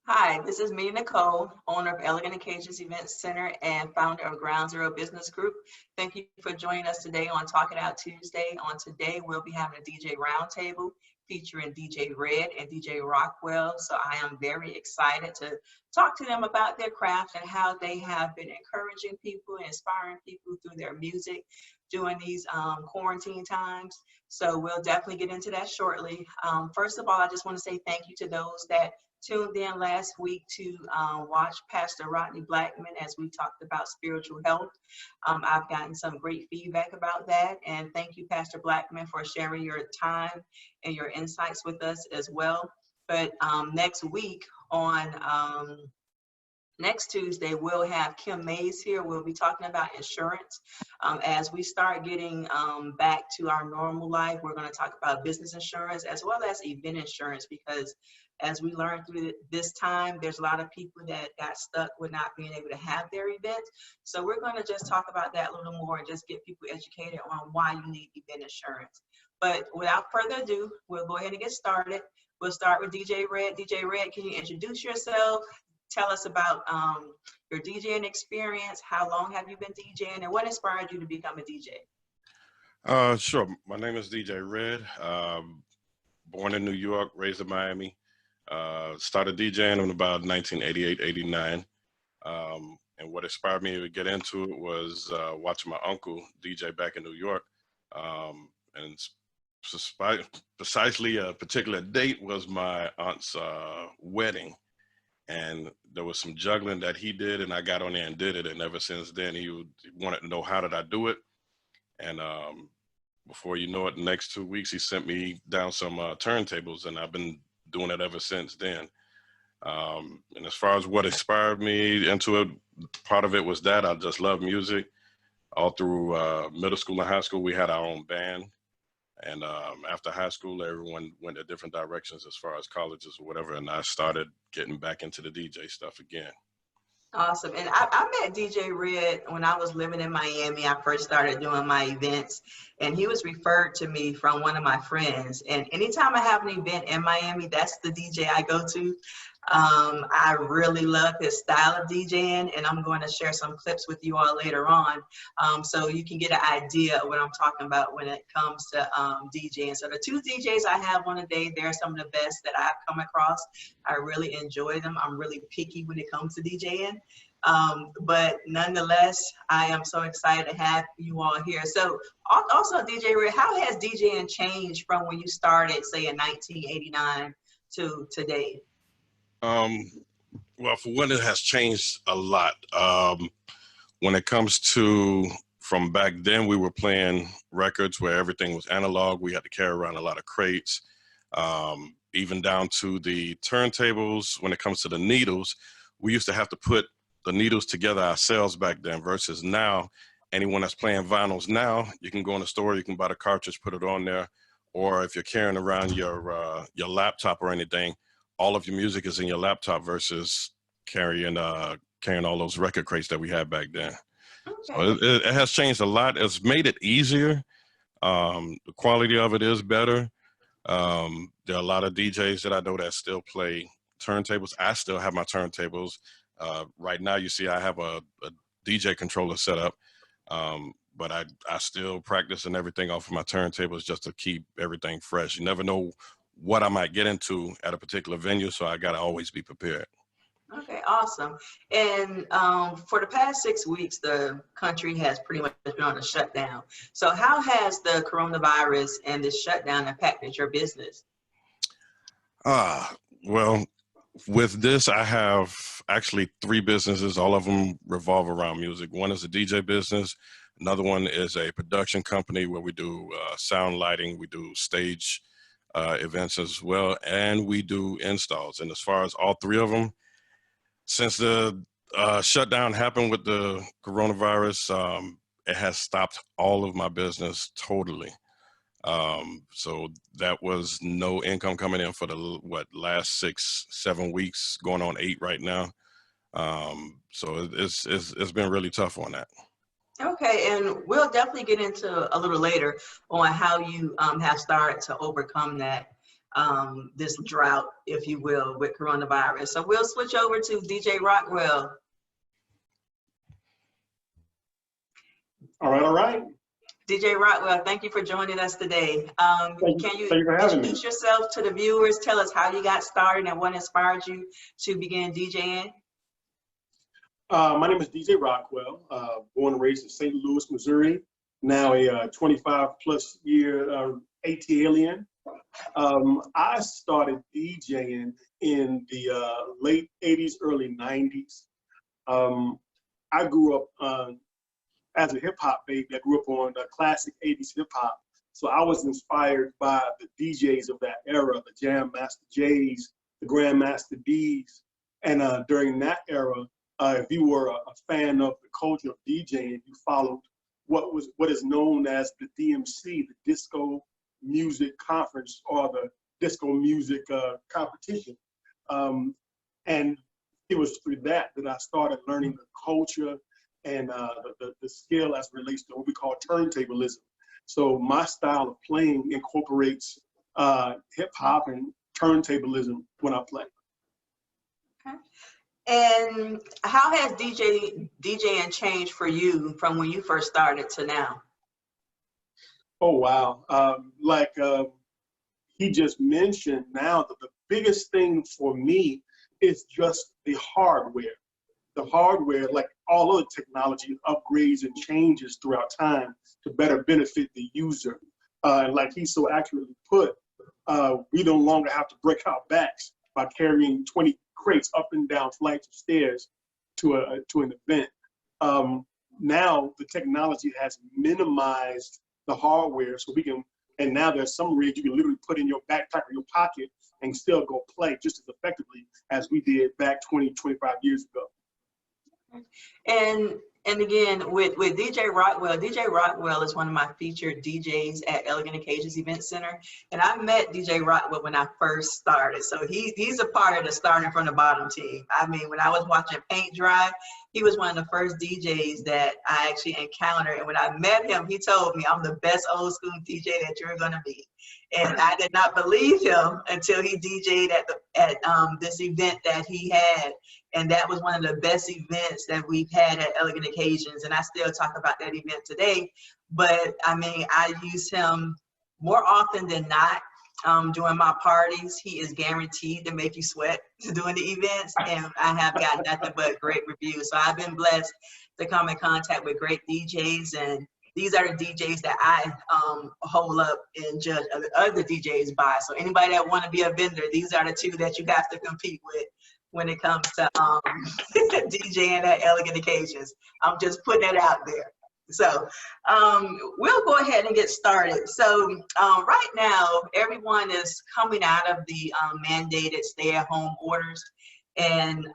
Hi, this is Mina Nicole, owner of Elegant Occasions Event Center and founder of Ground Zero Business Group. Thank you for joining us today on Talking Out Tuesday. On today, we'll be having a DJ Roundtable featuring DJ Red and DJ Rockwell. So I am very excited to talk to them about their craft and how they have been encouraging people, inspiring people through their music during these quarantine times. So we'll definitely get into that shortly. First of all, I just want to say thank you to those that tuned in last week to watch Pastor Rodney Blackman as we talked about spiritual health. I've gotten some great feedback about that, and thank you, Pastor Blackman, for sharing your time and your insights with us as well. But next week on next Tuesday, we'll have Kim Mays here. We'll be talking about insurance. As we start getting back to our normal life, we're going to talk about business insurance as well as event insurance, because as we learned through this time, there's a lot of people that got stuck with not being able to have their events. So we're going to just talk about that a little more and just get people educated on why you need event insurance. But without further ado, we'll go ahead and get started. We'll start with DJ Red. DJ Red, can you introduce yourself? Tell us about your DJing experience. How long have you been DJing, and what inspired you to become a DJ? Sure. My name is DJ Red. Born in New York, raised in Miami. Started DJing in about 1988, 89. And what inspired me to get into it was watching my uncle DJ back in New York. And precisely a particular date was my aunt's wedding. And there was some juggling that he did, and I got on there and did it. And ever since then, he wanted to know how did I do it. And before you know it, the next 2 weeks, he sent me down some turntables, and I've been doing it ever since then. And as far as what inspired me into it, part of it was that I just love music. All through middle school and high school, we had our own band. And after high school, everyone went in different directions as far as colleges or whatever. And I started getting back into the DJ stuff again. Awesome. And I met DJ Red when I was living in Miami. I first started doing my events, and he was referred to me from one of my friends. And anytime I have an event in Miami, that's the DJ I go to. I really love his style of DJing, and I'm going to share some clips with you all later on, so you can get an idea of what I'm talking about when it comes to DJing. So the two DJs I have on the day, they're some of the best that I've come across. I really enjoy them. I'm really picky when it comes to DJing. But nonetheless, I am so excited to have you all here. So also, DJ Red, how has DJing changed from when you started, say, in 1989 to today? Well, for one, it has changed a lot. When it comes to from back then, we were playing records where everything was analog. We had to carry around a lot of crates, even down to the turntables. When it comes to the needles, we used to have to put the needles together ourselves back then versus now. Anyone that's playing vinyls now, you can go in the store, you can buy the cartridge, put it on there. Or if you're carrying around your laptop or anything, all of your music is in your laptop versus carrying all those record crates that we had back then. Okay. So it has changed a lot. It's made it easier. The quality of it is better. There are a lot of DJs that I know that still play turntables. I still have my turntables. Right now, you see I have a DJ controller set up, but I still practice and everything off of my turntables just to keep everything fresh. You never know what I might get into at a particular venue, so I gotta always be prepared. Okay, awesome. And for the past 6 weeks, the country has pretty much been on a shutdown. So how has the coronavirus and this shutdown impacted your business? Well, with this, I have actually 3 businesses. All of them revolve around music. One is a DJ business. Another one is a production company where we do sound lighting. We do stage events as well, and we do installs. And as far as all 3 of them, since the shutdown happened with the coronavirus, it has stopped all of my business totally. So that was no income coming in for the last 6-7 weeks, going on 8 right now. So it's been really tough on that. Okay, and we'll definitely get into a little later on how you have started to overcome that. this drought, if you will, with coronavirus. So we'll switch over to DJ Rockwell. All right, all right. DJ Rockwell, thank you for joining us today. Can you Thank you for having me. introduce yourself to the viewers? Tell us how you got started and what inspired you to begin DJing? My name is DJ Rockwell, born and raised in St. Louis, Missouri, now a 25-plus year AT alien. I started DJing in the late 80s, early 90s. I grew up as a hip-hop baby. I grew up on classic 80s hip-hop. So I was inspired by the DJs of that era, the Jam Master J's, the Grandmaster D's. And during that era, if you were a fan of the culture of DJing, you followed what is known as the DMC, the Disco Music Conference, or the Disco Music Competition. And it was through that I started learning the culture and the skill as it relates to what we call turntablism. So my style of playing incorporates hip hop and turntablism when I play. Okay. And how has DJing changed for you from when you first started to now? Oh, wow. He just mentioned now that the biggest thing for me is just the hardware. The hardware, like all other technology, upgrades and changes throughout time to better benefit the user. And like he so accurately put, we no longer have to break our backs by carrying 20 crates up and down flights of stairs to an event. Now the technology has minimized the hardware, so we can, and now there's some rigs you can literally put in your backpack or your pocket and still go play just as effectively as we did back 20, 25 years ago. And again, with DJ Rockwell is one of my featured DJs at Elegant Occasions Event Center. And I met DJ Rockwell when I first started. So he's a part of the starting from the bottom team. I mean, when I was watching paint dry, he was one of the first DJs that I actually encountered. And when I met him, he told me, I'm the best old school DJ that you're gonna meet. And I did not believe him until he DJ'd at this event that he had. And that was one of the best events that we've had at Elegant Occasions. And I still talk about that event today. But I mean, I use him more often than not during my parties. He is guaranteed to make you sweat doing the events. And I have got nothing but great reviews. So I've been blessed to come in contact with great DJs. And these are the DJs that I hold up and judge other DJs by. So anybody that want to be a vendor, these are the two that you have to compete with when it comes to DJing at Elegant Occasions. I'm just putting it out there. So we'll go ahead and get started. So right now, everyone is coming out of the mandated stay-at-home orders. And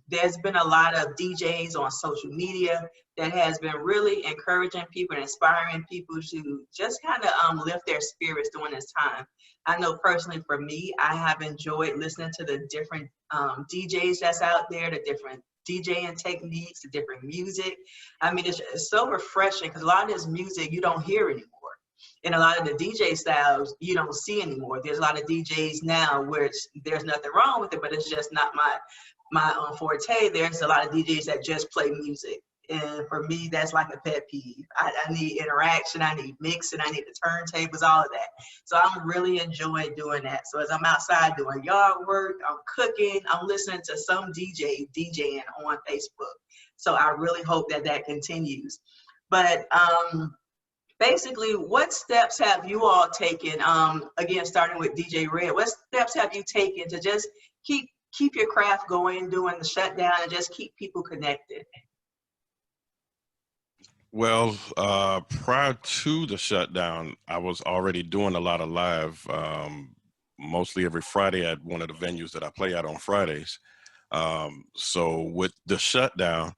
there's been a lot of DJs on social media that has been really encouraging people and inspiring people to just kind of lift their spirits during this time. I know personally for me, I have enjoyed listening to the different DJs that's out there, the different DJing techniques, the different music. I mean, it's so refreshing because a lot of this music you don't hear anymore. And a lot of the DJ styles you don't see anymore. There's a lot of DJs now where there's nothing wrong with it, but it's just not my forte. There's a lot of DJs that just play music. And for me, that's like a pet peeve. I need interaction, I need mixing, I need the turntables, all of that. So I'm really enjoying doing that. So as I'm outside doing yard work, I'm cooking, I'm listening to some DJ DJing on Facebook. So I really hope that that continues. But basically, what steps have you all taken, again, starting with DJ Red, what steps have you taken to just keep your craft going during the shutdown and just keep people connected? Well, prior to the shutdown, I was already doing a lot of live, mostly every Friday at one of the venues that I play at on Fridays. So with the shutdown,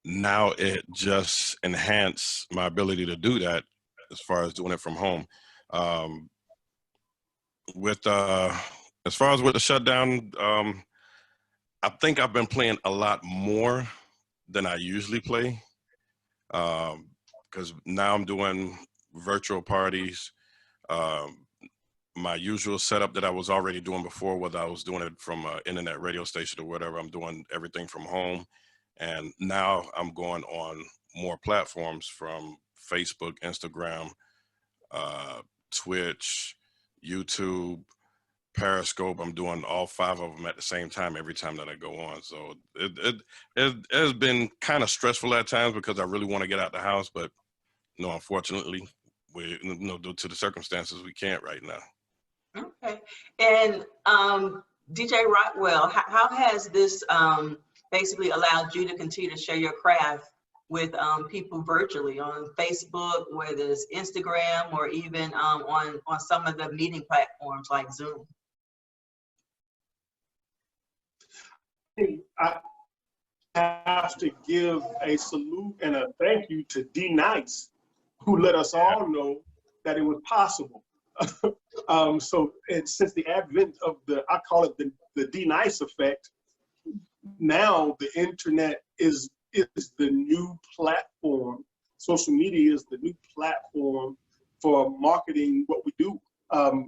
now it just enhanced my ability to do that as far as doing it from home. As far as with the shutdown, I think I've been playing a lot more than I usually play. Because now I'm doing virtual parties. my usual setup that I was already doing before, whether I was doing it from an internet radio station or whatever. I'm doing everything from home. And now I'm going on more platforms from Facebook, Instagram, Twitch, YouTube, Periscope. I'm doing all 5 of them at the same time every time that I go on. So it has been kind of stressful at times because I really want to get out the house, but no, unfortunately, due to the circumstances, we can't right now. Okay. And DJ Rockwell, how has this basically allowed you to continue to share your craft with people virtually on Facebook, whether it's Instagram, or even on some of the meeting platforms like Zoom? I have to give a salute and a thank you to D Nice, who let us all know that it was possible. So since the advent of I call it the D Nice effect, now the internet is the new platform. Social media is the new platform for marketing what we do.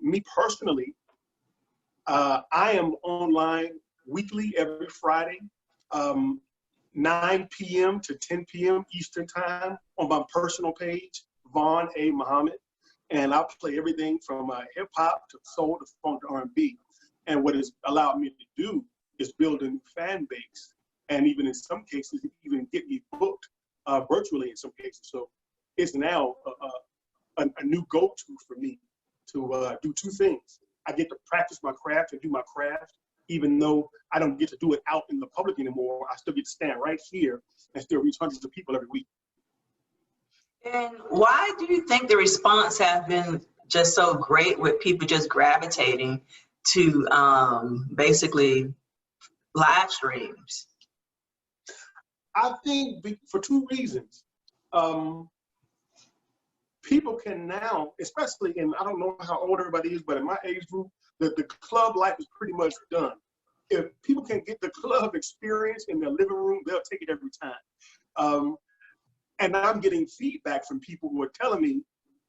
Me personally, I am online weekly every Friday, 9 p.m. to 10 p.m. Eastern time on my personal page, Vaughn Muhammad. And I play everything from hip hop to soul to funk to R&B. And what it's allowed me to do is build a new fan base. And even in some cases, even get me booked virtually in some cases. So it's now a new go-to for me to do 2 things. I get to practice my craft and do my craft, even though I don't get to do it out in the public anymore. I still get to stand right here and still reach hundreds of people every week. And why do you think the response has been just so great with people just gravitating to basically live streams? I think for 2 reasons. People can now, especially in, I don't know how old everybody is, but in my age group, the club life is pretty much done. If people can get the club experience in their living room, they'll take it every time. And I'm getting feedback from people who are telling me,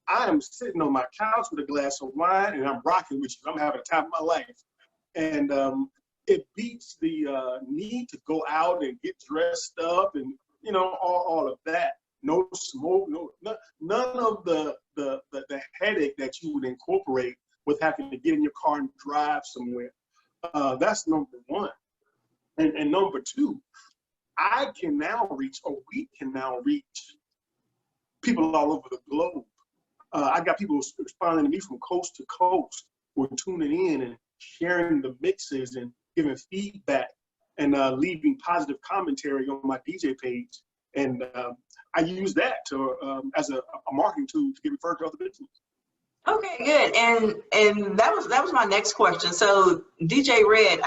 I am sitting on my couch with a glass of wine and I'm rocking with you. I'm having the time of my life. And it beats the need to go out and get dressed up and, you know, all of that. No smoke, none of the headache that you would incorporate with having to get in your car and drive somewhere. That's number 1. And number 2, I can now reach, or we can now reach people all over the globe. I got people responding to me from coast to coast who are tuning in and sharing the mixes and giving feedback and leaving positive commentary on my DJ page. And I use that to as a marketing tool to get referred to other businesses. Okay, good. And that was my next question. So DJ Red,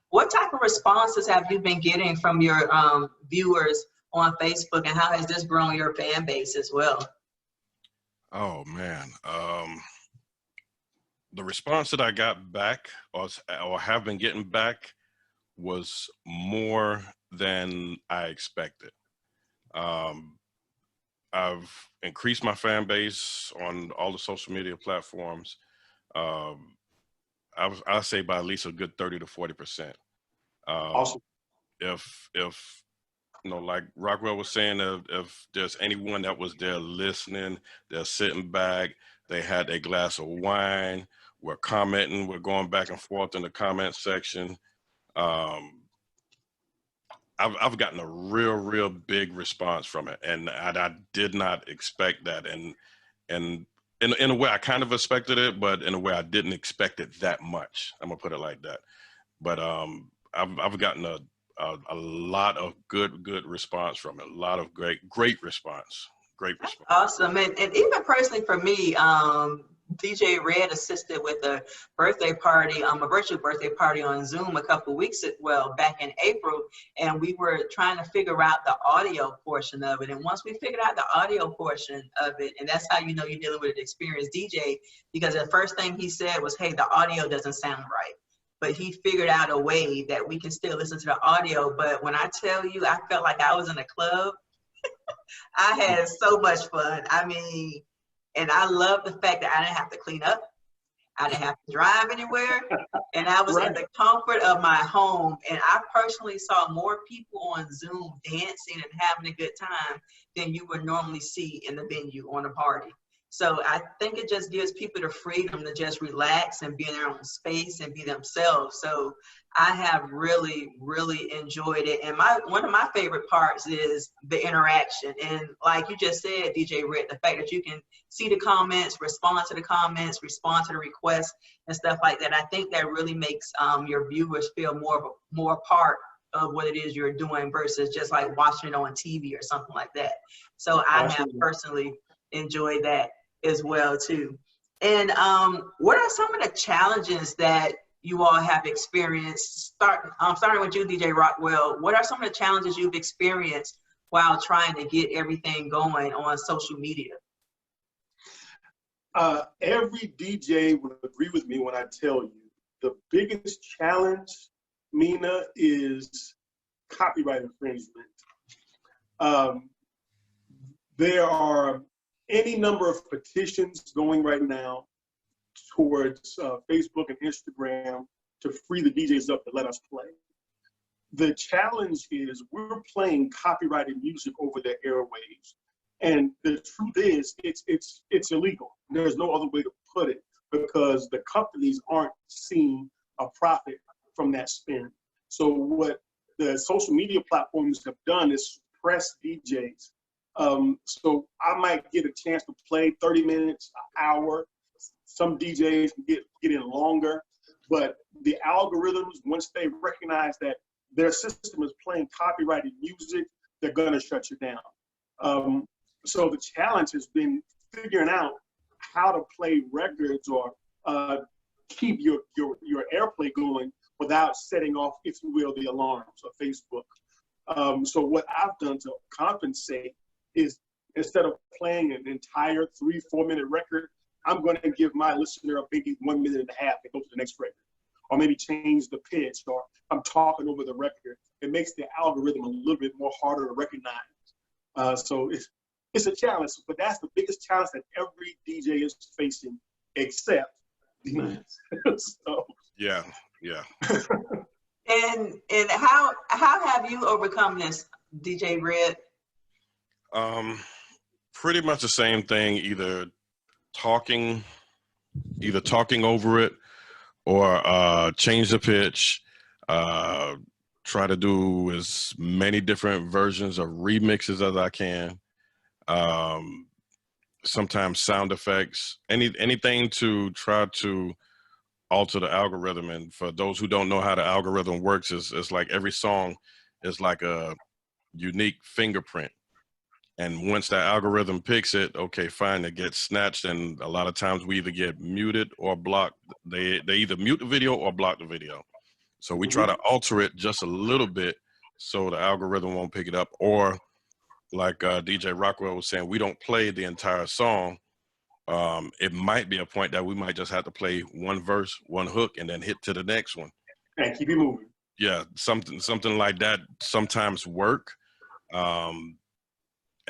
what type of responses have you been getting from your viewers on Facebook, and how has this grown your fan base as well? Oh man, the response that I got back or have been getting back was more than I expected. I've increased my fan base on all the social media platforms. I say by at least a good 30 to 40%. Awesome. If you know, like Rockwell was saying, if there's anyone that was there listening, they're sitting back, they had a glass of wine, we're commenting, we're going back and forth in the comment section. I've gotten a real big response from it, and I did not expect that, and in a way I kind of expected it, but in a way I didn't expect it that much. I'm gonna put it like that. But I've gotten a lot of good response from it. A lot of great response. Great response. Awesome. And even personally for me, DJ Red assisted with a birthday party, a virtual birthday party on Zoom a couple of weeks, back in April, and we were trying to figure out the audio portion of it. And once we figured out the audio portion of it, and that's how you know you're dealing with an experienced DJ, because the first thing he said was, hey, the audio doesn't sound right. But he figured out a way that we can still listen to the audio. But when I tell you, I felt like I was in a club. I had so much fun. I mean, and I love the fact that I didn't have to clean up. I didn't have to drive anywhere, and I was in Right. the comfort of my home. And I personally saw more people on Zoom dancing and having a good time than you would normally see in the venue on a party. So I think it just gives people the freedom to just relax and be in their own space and be themselves. So I have really, really enjoyed it. And one of my favorite parts is the interaction. And like you just said, DJ Rick, the fact that you can see the comments, respond to the comments, respond to the requests and stuff like that. I think that really makes your viewers feel more part of what it is you're doing versus just like watching it on TV or something like that. So I have personally enjoyed that as well too. And what are some of the challenges that you all have experienced? Starting with you, DJ Rockwell, what are some of the challenges you've experienced while trying to get everything going on social media? Every DJ would agree with me when I tell you the biggest challenge, Mina, is copyright infringement. There are any number of petitions going right now towards Facebook and Instagram to free the DJs up to let us play. The challenge is we're playing copyrighted music over the airwaves. And the truth is, it's illegal. There's no other way to put it because the companies aren't seeing a profit from that spin. So what the social media platforms have done is suppress DJs. So I might get a chance to play 30 minutes, an hour. Some DJs get in longer, but the algorithms, once they recognize that their system is playing copyrighted music, they're gonna shut you down. So the challenge has been figuring out how to play records or keep your airplay going without setting off, if you will, the alarms of Facebook. So what I've done to compensate is instead of playing an entire 3-4 minute record, I'm going to give my listener maybe 1.5 minutes and go to the next record, or maybe change the pitch, or I'm talking over the record. It makes the algorithm a little bit more harder to recognize. So it's a challenge, but that's the biggest challenge that every DJ is facing, except the so. Yeah. And how have you overcome this, DJ Red? Pretty much the same thing, either talking over it or change the pitch, try to do as many different versions of remixes as I can. Sometimes sound effects, anything to try to alter the algorithm. And for those who don't know how the algorithm works, it's like every song is like a unique fingerprint. And once that algorithm picks it, okay, fine, it gets snatched. And a lot of times we either get muted or blocked. They either mute the video or block the video. So we try to alter it just a little bit so the algorithm won't pick it up. Or like DJ Rockwell was saying, we don't play the entire song. It might be a point that we might just have to play one verse, one hook, and then hit to the next one. And keep it moving. Yeah, something like that sometimes work.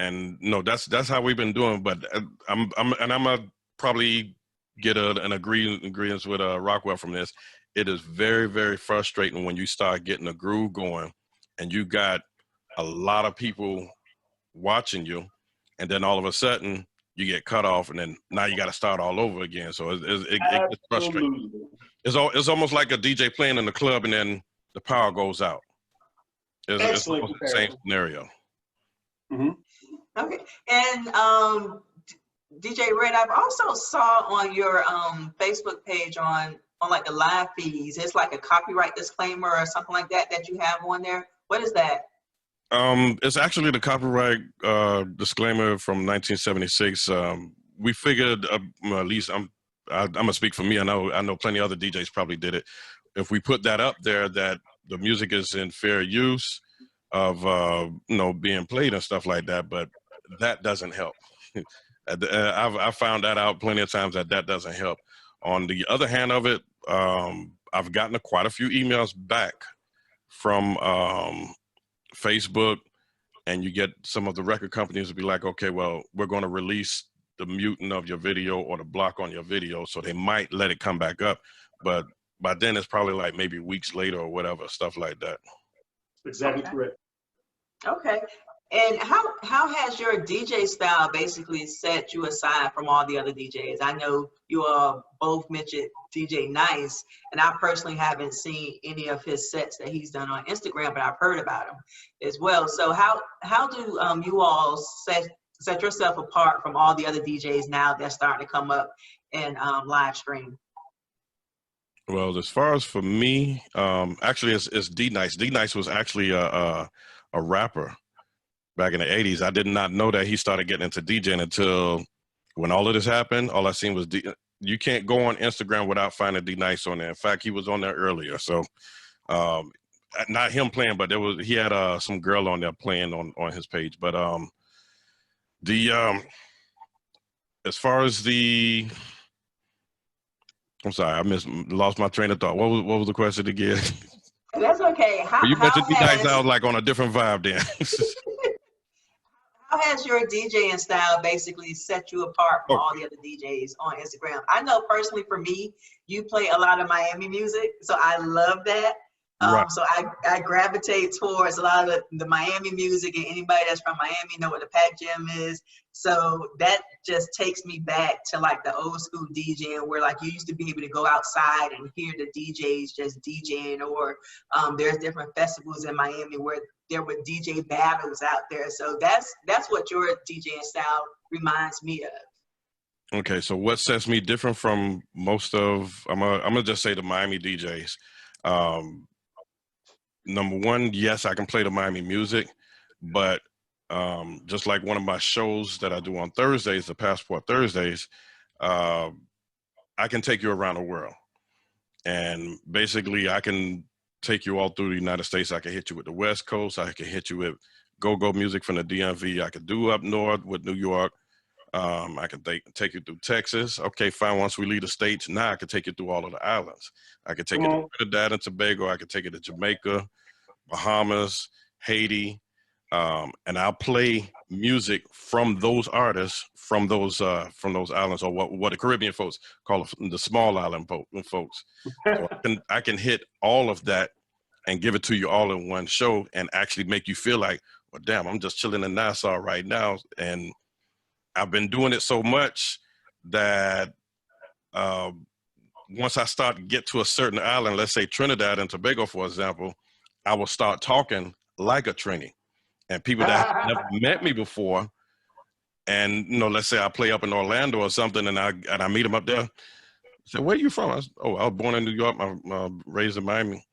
And no, that's how we've been doing. But I'm gonna probably get an agreement with Rockwell from this. It is very, very frustrating when you start getting a groove going, and you got a lot of people watching you, and then all of a sudden you get cut off, and then now you got to start all over again. So it gets frustrating. It's almost like a DJ playing in the club, and then the power goes out. It's almost the same scenario. Okay, and DJ Red, I've also saw on your Facebook page on like the live feeds, it's like a copyright disclaimer or something like that you have on there. What is that? It's actually the copyright disclaimer from 1976. We figured, at least I'm gonna speak for me. I know plenty of other DJs probably did it. If we put that up there, that the music is in fair use of being played and stuff like that, but that doesn't help. I've found that out plenty of times that doesn't help. On the other hand of it, I've gotten quite a few emails back from Facebook, and you get some of the record companies to be like, okay, well, we're going to release the muting of your video or the block on your video, so they might let it come back up. But by then it's probably like maybe weeks later or whatever, stuff like that. Exactly correct. Okay. And how has your DJ style basically set you aside from all the other DJs? I know you all both mentioned DJ Nice, and I personally haven't seen any of his sets that he's done on Instagram, but I've heard about him as well. So how do you all set yourself apart from all the other DJs now that's starting to come up and live stream? Well, as far as for me, actually it's D Nice. D Nice was actually a rapper back in the 80s. I did not know that he started getting into DJing until when all of this happened. All I seen was you can't go on Instagram without finding D Nice on there. In fact, he was on there earlier. So not him playing, but he had some girl on there playing on his page. But as far as I'm sorry, lost my train of thought. What was the question again? That's okay. You mentioned D Nice, I was like on a different vibe then. How has your DJing style basically set you apart from all the other DJs on Instagram? I know personally for me, you play a lot of Miami music, so I love that. Right. So I gravitate towards a lot of the Miami music, and anybody that's from Miami know what the Pac Jam is. So that just takes me back to like the old school DJing where like you used to be able to go outside and hear the DJs just DJing, or there's different festivals in Miami where there were DJ battles out there. So that's what your DJing style reminds me of. Okay, so what sets me different from most of, I'm gonna just say the Miami DJs. Number one, yes, I can play the Miami music, but just like one of my shows that I do on Thursdays, the Passport Thursdays, I can take you around the world. And basically I can take you all through the United States. I can hit you with the West Coast. I can hit you with go-go music from the DMV. I could do up north with New York. I can take you through Texas. Okay, fine. Once we leave the States, now I can take you through all of the islands. I can take you to Trinidad and Tobago. I can take you to Jamaica, Bahamas, Haiti. And I'll play music from those artists, from those islands, or what the Caribbean folks call the small island folks. So I can hit all of that and give it to you all in one show and actually make you feel like, well, damn, I'm just chilling in Nassau right now. And I've been doing it so much that once I start to get to a certain island, let's say Trinidad and Tobago, for example, I will start talking like a Trini. And people that have never met me before, and let's say I play up in Orlando or something, and I meet them up there. I say, "Where are you from?" I was born in New York. I'm raised in Miami.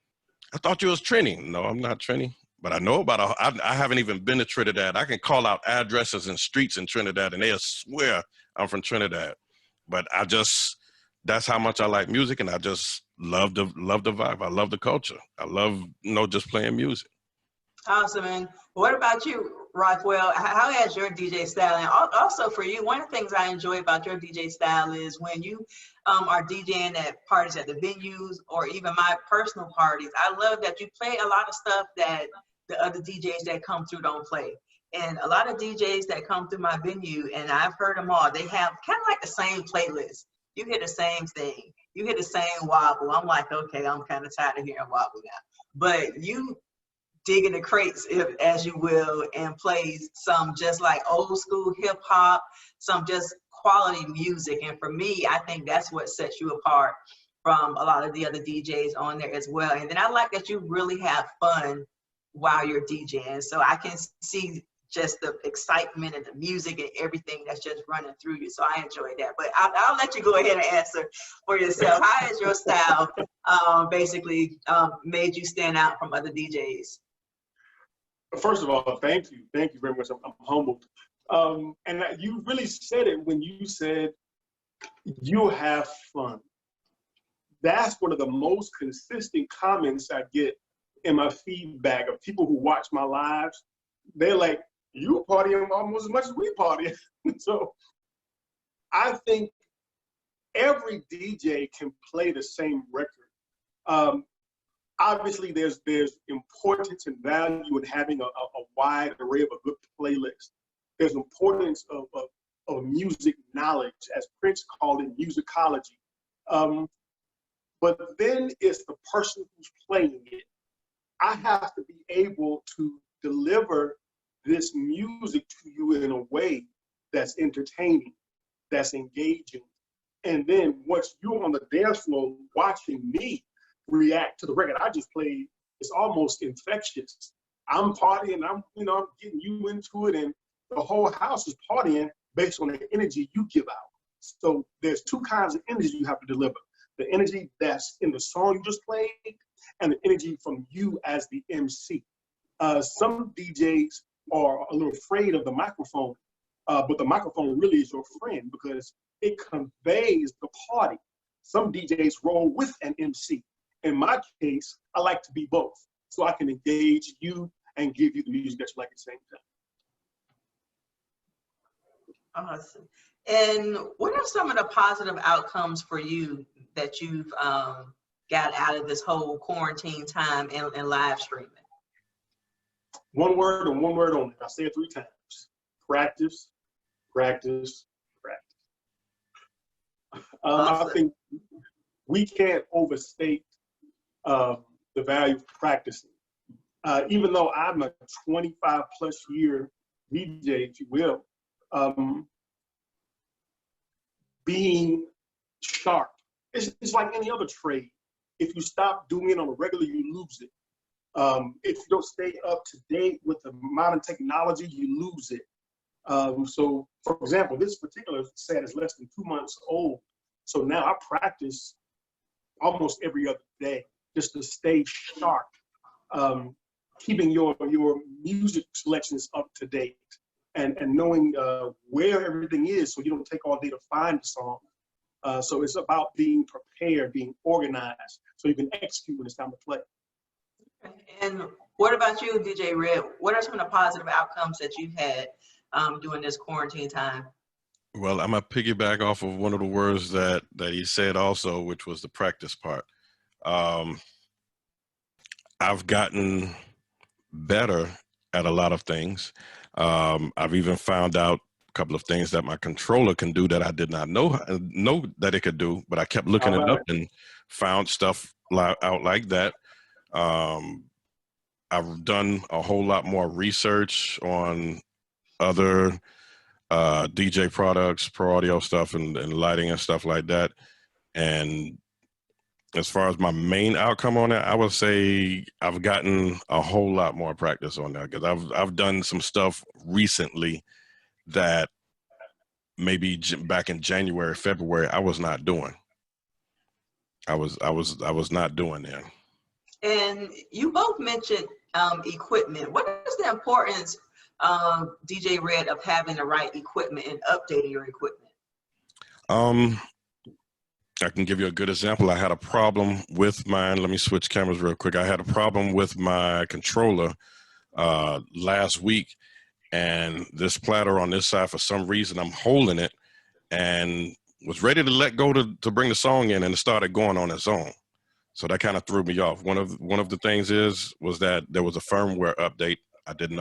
I thought you was Trini. No, I'm not Trini, but I know about. I haven't even been to Trinidad. I can call out addresses and streets in Trinidad, and they'll swear I'm from Trinidad. But that's how much I like music, and I just love the vibe. I love the culture. I love just playing music. Awesome. And what about you, Rockwell? How has your DJ style? And also for you, one of the things I enjoy about your DJ style is when you are DJing at parties at the venues or even my personal parties, I love that you play a lot of stuff that the other DJs that come through don't play. And a lot of DJs that come through my venue, and I've heard them all, they have kind of like the same playlist. You hear the same thing. You hear the same wobble. I'm like, okay, I'm kind of tired of hearing wobble now. But you dig in the crates, as you will, and play some just like old school hip hop, some just quality music. And for me, I think that's what sets you apart from a lot of the other DJs on there as well. And then I like that you really have fun while you're DJing. So I can see just the excitement and the music and everything that's just running through you. So I enjoy that. But I'll let you go ahead and answer for yourself. How has your style basically made you stand out from other DJs? First of all, thank you very much. I'm humbled. And you really said it when you said you have fun. That's one of the most consistent comments I get in my feedback of people who watch my lives. They're like, you partying almost as much as we party. So I think every DJ can play the same record. Obviously, there's importance and value in having a wide array of a good playlist. There's importance of of music knowledge, as Prince called it, musicology. But then it's the person who's playing it. I have to be able to deliver this music to you in a way that's entertaining, that's engaging. And then once you're on the dance floor watching me react to the record I just played, it's almost infectious. I'm partying, I'm getting you into it, and the whole house is partying based on the energy you give out. So there's two kinds of energy you have to deliver. The energy that's in the song you just played, and the energy from you as the MC. Some DJs are a little afraid of the microphone, but the microphone really is your friend because it conveys the party. Some DJs roll with an MC. In my case, I like to be both, so I can engage you and give you the music that you like at the same time. Awesome. And what are some of the positive outcomes for you that you've got out of this whole quarantine time and live streaming? One word and one word only. I say it 3 times. Practice, practice, practice. Awesome. I think we can't overstate the value of practicing. Even though I'm a 25 plus year DJ, if you will, being sharp. It's like any other trade. If you stop doing it on a regular, you lose it. If you don't stay up to date with the modern technology, you lose it. So, for example, this particular set is less than 2 months old. So now I practice almost every other day just to stay sharp, keeping your music selections up to date and knowing where everything is so you don't take all day to find the song. So it's about being prepared, being organized, so you can execute when it's time to play. And what about you, DJ Red? What are some of the positive outcomes that you've had during this quarantine time? Well, I'm gonna piggyback off of one of the words that he said also, which was the practice part. I've gotten better at a lot of things. I've even found out a couple of things that my controller can do that I did not know that it could do, but I kept looking it up and found stuff out like that. I've done a whole lot more research on other DJ products, pro audio stuff, and lighting and stuff like that. And as far as my main outcome on it, I would say I've gotten a whole lot more practice on that because I've done some stuff recently that maybe back in January, February, I was not doing. I was not doing that. And you both mentioned equipment. What is the importance, DJ Red, of having the right equipment and updating your equipment? I can give you a good example. I had a problem with mine. Let me switch cameras real quick. I had a problem with my controller last week, and this platter on this side, for some reason, I'm holding it and was ready to let go to bring the song in, and it started going on its own. So that kind of threw me off. One of the things was that there was a firmware update. I did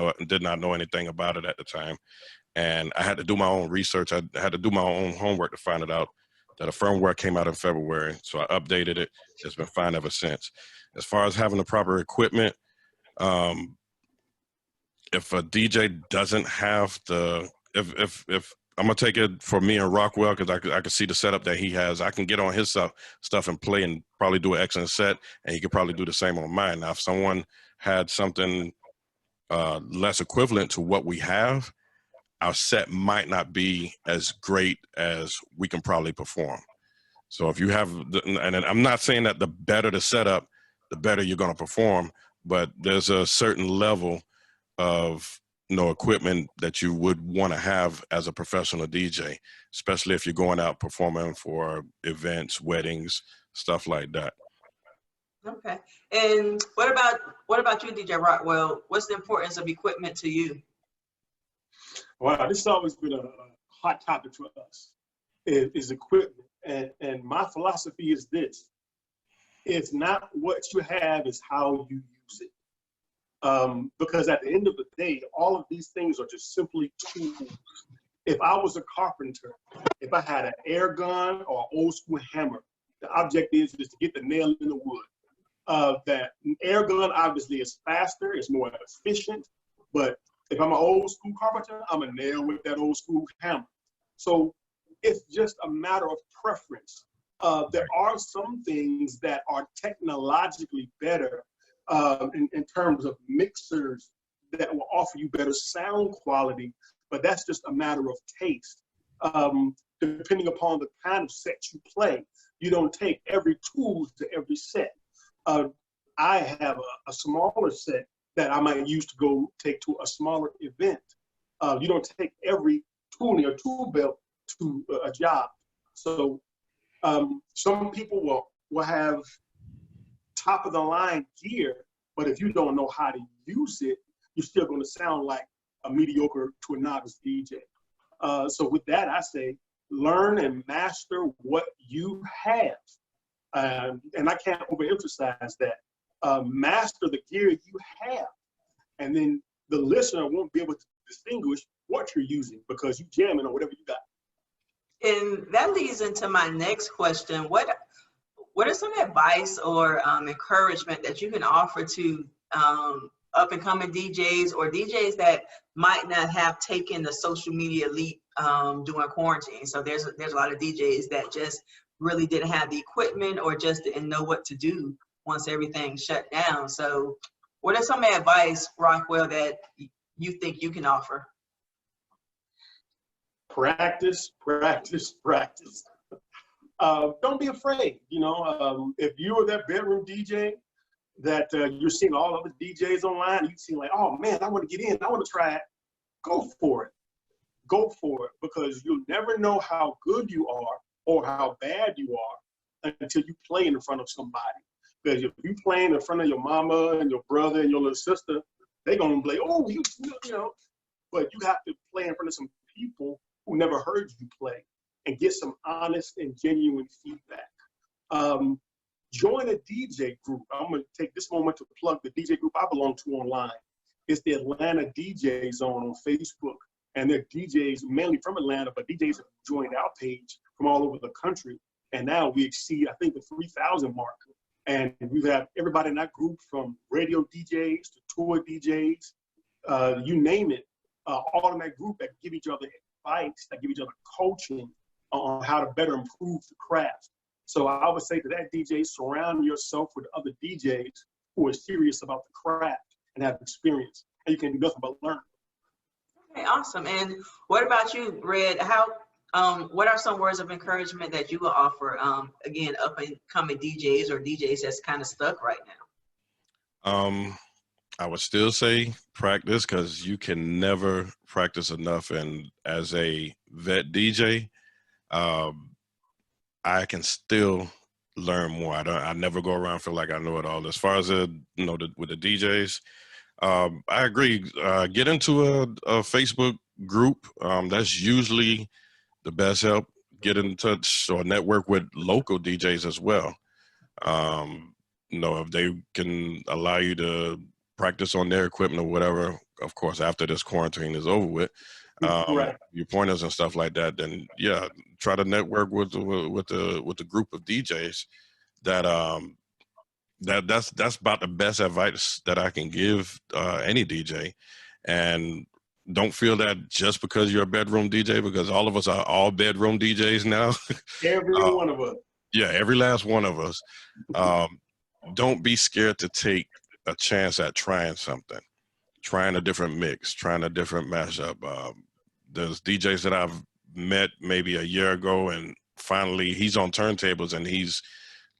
not know anything about it at the time, and I had to do my own research. I had to do my own homework to find it out. That a firmware came out in February, so I updated it. It's been fine ever since. As far as having the proper equipment, if a DJ doesn't have if I'm gonna take it for me and Rockwell, because I could see the setup that he has. I can get on his stuff and play and probably do an excellent set, and he could probably do the same on mine. Now, if someone had something less equivalent to what we have, our set might not be as great as we can probably perform. So if you have, and I'm not saying that the better the setup, the better you're going to perform, but there's a certain level of equipment that you would want to have as a professional DJ, especially if you're going out performing for events, weddings, stuff like that. Okay. And what about you, DJ Rockwell? What's the importance of equipment to you? Wow, this has always been a hot topic for us, is equipment. And my philosophy is this: it's not what you have, it's how you use it. Because at the end of the day, all of these things are just simply tools. If I was a carpenter, if I had an air gun or an old school hammer, the object is to get the nail in the wood. That air gun obviously is faster, it's more efficient, but if I'm an old school carpenter, I'm a nail with that old school hammer. So it's just a matter of preference. There are some things that are technologically better in terms of mixers that will offer you better sound quality, but that's just a matter of taste. Depending upon the kind of set you play, you don't take every tool to every set. I have a smaller set that I might use to go take to a smaller event. You don't take every tool in your tool belt to a job. So some people will have top of the line gear, but if you don't know how to use it, you're still going to sound like a mediocre to a novice DJ. So with that, I say, learn and master what you have. And I can't overemphasize that. Master the gear you have. And then the listener won't be able to distinguish what you're using because you jamming on whatever you got. And that leads into my next question. What are some advice or encouragement that you can offer to up and coming DJs or DJs that might not have taken the social media leap during quarantine? So there's a lot of DJs that just really didn't have the equipment or just didn't know what to do once everything shut down. So what are some advice, Rockwell, that you think you can offer? Practice, practice, practice. Don't be afraid. You know, if you're that bedroom DJ that you're seeing all other DJs online, you see like, oh man, I want to get in, I want to try it. Go for it. Go for it, because you'll never know how good you are or how bad you are until you play in front of somebody. Because if you playing in front of your mama and your brother and your little sister, they're gonna be like, oh, you know. But you have to play in front of some people who never heard you play and get some honest and genuine feedback. Join a DJ group. I'm gonna take this moment to plug the DJ group I belong to online. It's the Atlanta DJ Zone on Facebook. And they're DJs mainly from Atlanta, but DJs have joined our page from all over the country. And now we exceed, I think, the 3,000 mark. And we have everybody in that group from radio DJs to tour DJs, you name it, all in that group that give each other advice, that give each other coaching on how to better improve the craft. So I would say to that DJ, surround yourself with other DJs who are serious about the craft and have experience. And you can do nothing but learn. Okay, awesome. And what about you, Red? What are some words of encouragement that you will offer, again, up and coming DJs or DJs that's kind of stuck right now? I would still say practice, because you can never practice enough. And as a vet DJ, I can still learn more. I never go around feel like I know it all. As far as with the DJs, I agree. Get into a Facebook group. That's usually the best help. Get in touch or network with local DJs as well. If they can allow you to practice on their equipment or whatever, of course, after this quarantine is over with, Right. your pointers and stuff like that, then yeah, try to network with the group of DJs that's about the best advice that I can give any DJ. And don't feel that just because you're a bedroom DJ, because all of us are all bedroom DJs now. Every one of us. Yeah, every last one of us. Don't be scared to take a chance at trying something, trying a different mix, trying a different mashup. There's DJs that I've met maybe a year ago, and finally he's on turntables and he's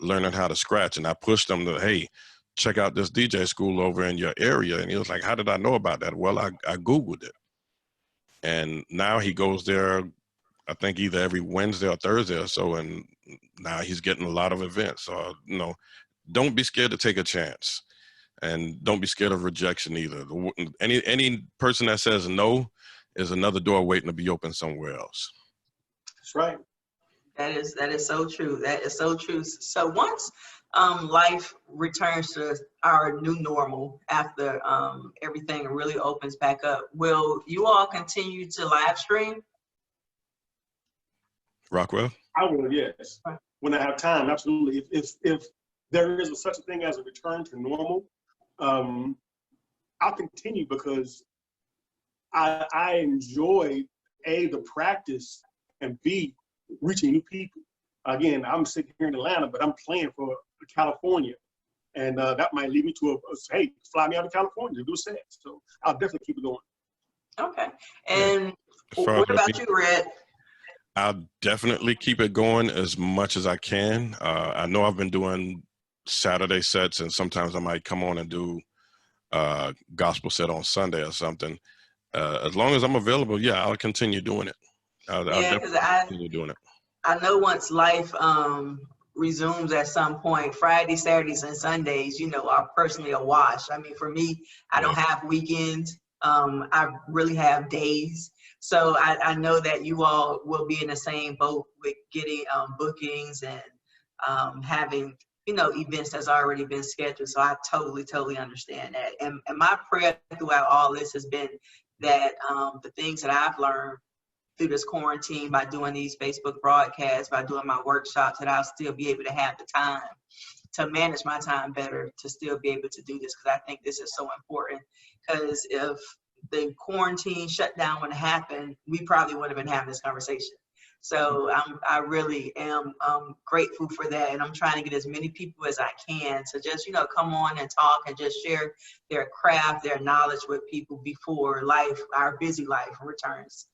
learning how to scratch. And I pushed him to, hey, check out this DJ school over in your area. And he was like, how did I know about that? Well, I Googled it. And now he goes there, I think either every Wednesday or Thursday or so. And now he's getting a lot of events. So, don't be scared to take a chance. And don't be scared of rejection either. Any person that says no is another door waiting to be open somewhere else. That's right. That is so true. That is so true. So once life returns to our new normal after everything really opens back up, will you all continue to live stream? Rockwell? I will, yes. When I have time, absolutely. If there is such a thing as a return to normal, I'll continue because I enjoy A, the practice, and B, reaching new people. Again, I'm sitting here in Atlanta, but I'm playing for California. And that might lead me to hey, fly me out to California to do a set. So I'll definitely keep it going. Okay. And Yeah. what about you, Red? I'll definitely keep it going as much as I can. I know I've been doing Saturday sets, and sometimes I might come on and do gospel set on Sunday or something. As long as I'm available, yeah, I'll continue doing it. I'll definitely continue doing it. I know once life resumes at some point, Fridays, Saturdays, and Sundays, are personally a wash. I mean, for me, I don't have weekends. I really have days. So I know that you all will be in the same boat with getting bookings and having, events that's already been scheduled. So I totally understand that. And my prayer throughout all this has been that the things that I've learned through this quarantine by doing these Facebook broadcasts, by doing my workshops, that I'll still be able to have the time to manage my time better, to still be able to do this, because I think this is so important. Because if the quarantine shutdown would have happened, we probably would have been having this conversation. So I really am grateful for that, and I'm trying to get as many people as I can to just come on and talk and just share their craft, their knowledge with people before our busy life returns.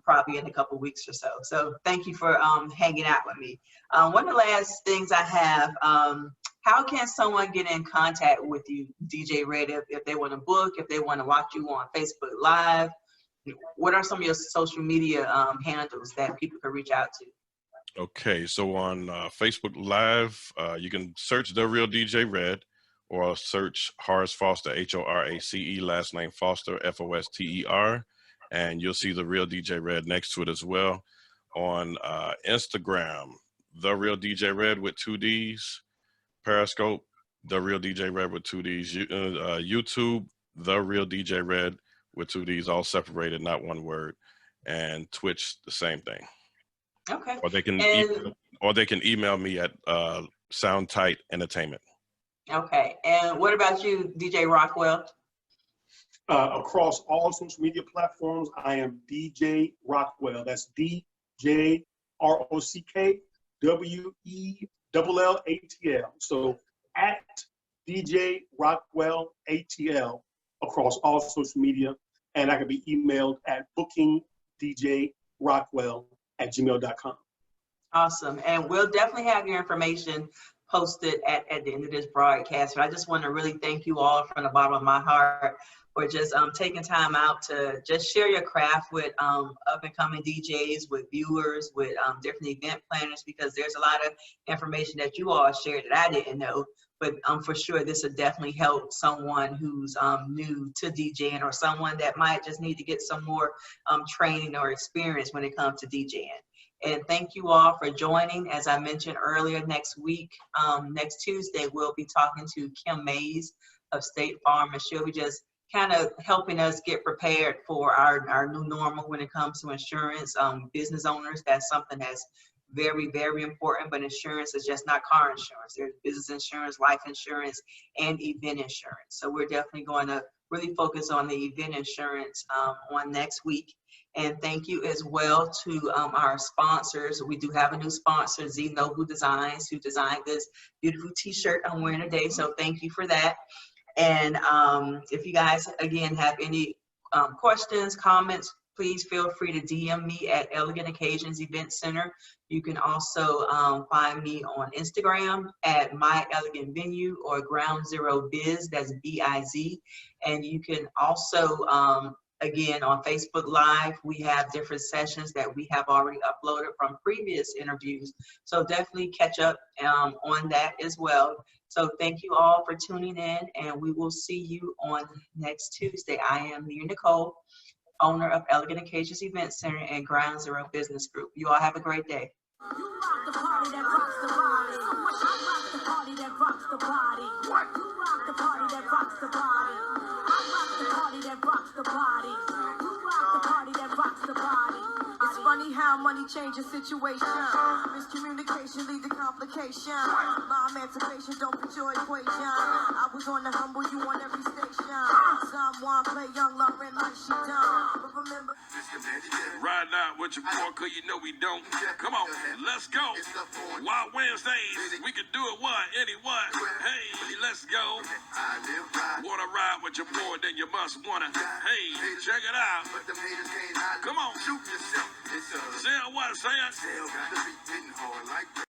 Probably in a couple weeks or so. So thank you for hanging out with me. One of the last things I have, how can someone get in contact with you, DJ Red, if they want to book, if they want to watch you on Facebook Live? What are some of your social media handles that people can reach out to? Okay, so on Facebook Live, you can search The Real DJ Red, or search Horace Foster, Horace, last name Foster, Foster, and you'll see The Real DJ Red next to it as well. On Instagram, The Real DJ Red with 2 Ds. Periscope, The Real DJ Red with 2 Ds. YouTube, The Real DJ Red with 2 Ds, all separated, not one word. And Twitch, the same thing. Okay. Or they can email me at Soundtight Entertainment. Okay. And what about you, DJ Rockwell? Across all social media platforms, I am DJ Rockwell. That's DJROCKWELLATL. So at DJ Rockwell ATL across all social media, and I can be emailed at bookingdjrockwell@gmail.com. Awesome. And we'll definitely have your information posted at the end of this broadcast. But I just want to really thank you all from the bottom of my heart for just taking time out to just share your craft with up and coming DJs, with viewers, with different event planners, because there's a lot of information that you all shared that I didn't know. But for sure, this will definitely help someone who's new to DJing, or someone that might just need to get some more training or experience when it comes to DJing. And thank you all for joining. As I mentioned earlier, next week, next Tuesday, we'll be talking to Kim Mays of State Farm, and she'll be just kind of helping us get prepared for our new normal when it comes to insurance. Business owners, that's something that's very important, but insurance is just not car insurance. There's business insurance, life insurance, and event insurance. So we're definitely going to really focus on the event insurance on next week. And thank you as well to our sponsors. We do have a new sponsor, Z Noble Designs, who designed this beautiful t-shirt I'm wearing today. So thank you for that. And if you guys, again, have any questions, comments, please feel free to DM me at Elegant Occasions Event Center. You can also find me on Instagram at My Elegant Venue or Ground Zero Biz, that's B-I-Z. And you can also, again, on Facebook Live, we have different sessions that we have already uploaded from previous interviews. So definitely catch up on that as well. So thank you all for tuning in, and we will see you on next Tuesday. I am Mina Nicole, owner of Elegant Occasions Event Center and Ground Zero Business Group. You all have a great day. You rock the party that rocks the body. I rock the party that rocks the body. What? You rock the party that rocks the body. I rock the party that rocks the body. You rock the party that rocks the body. It's funny how how money changes situation. Miscommunication lead to complication. My emancipation don't fit your equation. I was on the humble, you on every station. Someone play young Lauren like she done. But remember, riding out with your boy, cause you know we don't. Come on, let's go. Wild Wednesdays, we can do it one, anyone. Hey, let's go. Wanna ride with your boy, then you must wanna. Hey, check it out. Come on. Say what, say it.